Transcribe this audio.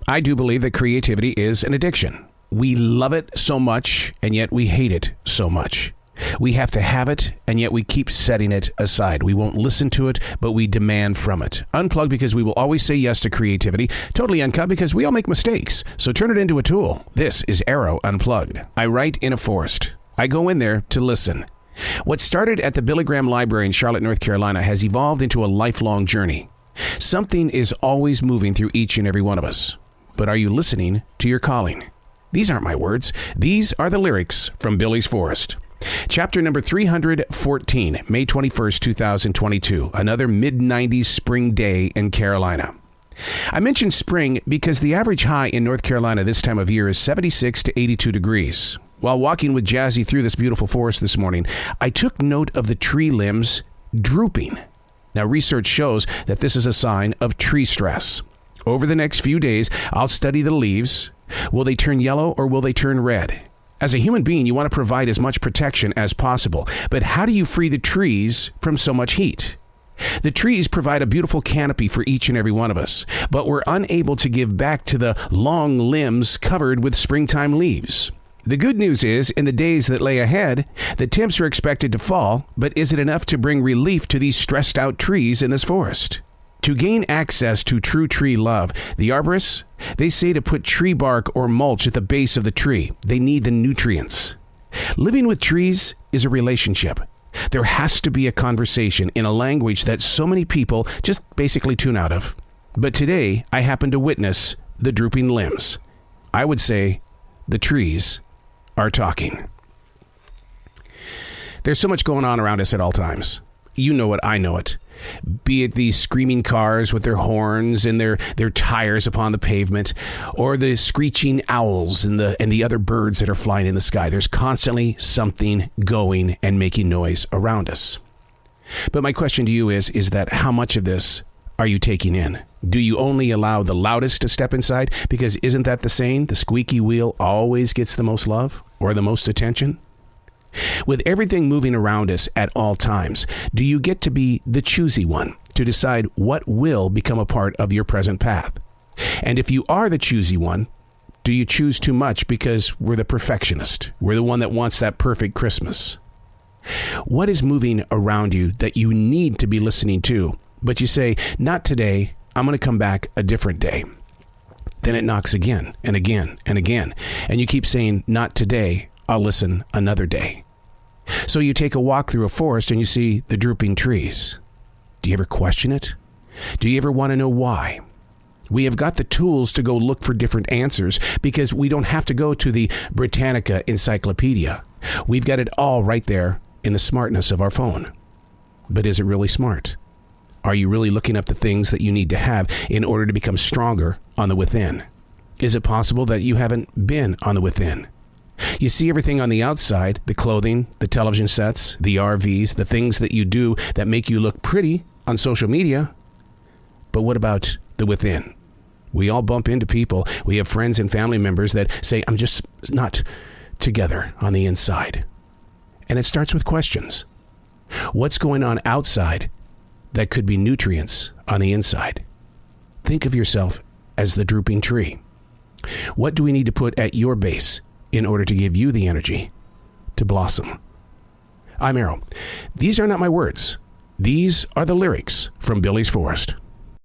I do believe that creativity is an addiction. We love it so much, and yet we hate it so much. We have to have it, and yet we keep setting it aside. We won't listen to it, but we demand from it. Unplugged because we will always say yes to creativity. Totally Uncut because we all make mistakes. So turn it into a tool. This is Arroe Unplugged. I write in a forest. I go in there to listen. What started at the Billy Graham Library in Charlotte, North Carolina has evolved into a lifelong journey. Something is always moving through each and every one of us. But are you listening to your calling? These aren't my words. These are the lyrics from Billy's Forest. Chapter number 314, May 21st, 2022. Another mid-90s spring day in Carolina. I mentioned spring because the average high in North Carolina this time of year is 76 to 82 degrees. While walking with Jazzy through this beautiful forest this morning, I took note of the tree limbs drooping. Now, research shows that this is a sign of tree stress. Over the next few days, I'll study the leaves. Will they turn yellow or will they turn red? As a human being, you want to provide as much protection as possible. But how do you free the trees from so much heat? The trees provide a beautiful canopy for each and every one of us, but we're unable to give back to the long limbs covered with springtime leaves. The good news is, in the days that lay ahead, the temps are expected to fall, but is it enough to bring relief to these stressed out trees in this forest? To gain access to true tree love, the arborists, they say to put tree bark or mulch at the base of the tree. They need the nutrients. Living with trees is a relationship. There has to be a conversation in a language that so many people just basically tune out of. But today, I happen to witness the drooping limbs. I would say the trees are talking. There's so much going on around us at all times. You know it, I know it. Be it these screaming cars with their horns and their tires upon the pavement, or the screeching owls and the other birds that are flying in the sky. There's constantly something going and making noise around us. But my question to you is that how much of this are you taking in? Do you only allow the loudest to step inside? Because isn't that the saying? The squeaky wheel always gets the most love or the most attention? With everything moving around us at all times, do you get to be the choosy one to decide what will become a part of your present path? And if you are the choosy one, do you choose too much because we're the perfectionist? We're the one that wants that perfect Christmas. What is moving around you that you need to be listening to, but you say, not today, I'm going to come back a different day? Then it knocks again and again and again. And you keep saying, not today, I'll listen another day. So you take a walk through a forest and you see the drooping trees. Do you ever question it? Do you ever want to know why? We have got the tools to go look for different answers because we don't have to go to the Britannica encyclopedia. We've got it all right there in the smartness of our phone. But is it really smart? Are you really looking up the things that you need to have in order to become stronger on the within? Is it possible that you haven't been on the within? You see everything on the outside, the clothing, the television sets, the RVs, the things that you do that make you look pretty on social media. But what about the within? We all bump into people. We have friends and family members that say, I'm just not together on the inside. And it starts with questions. What's going on outside that could be nutrients on the inside? Think of yourself as the drooping tree. What do we need to put at your base in order to give you the energy to blossom? I'm Arroe. These are not my words. These are the lyrics from Billy's Forest.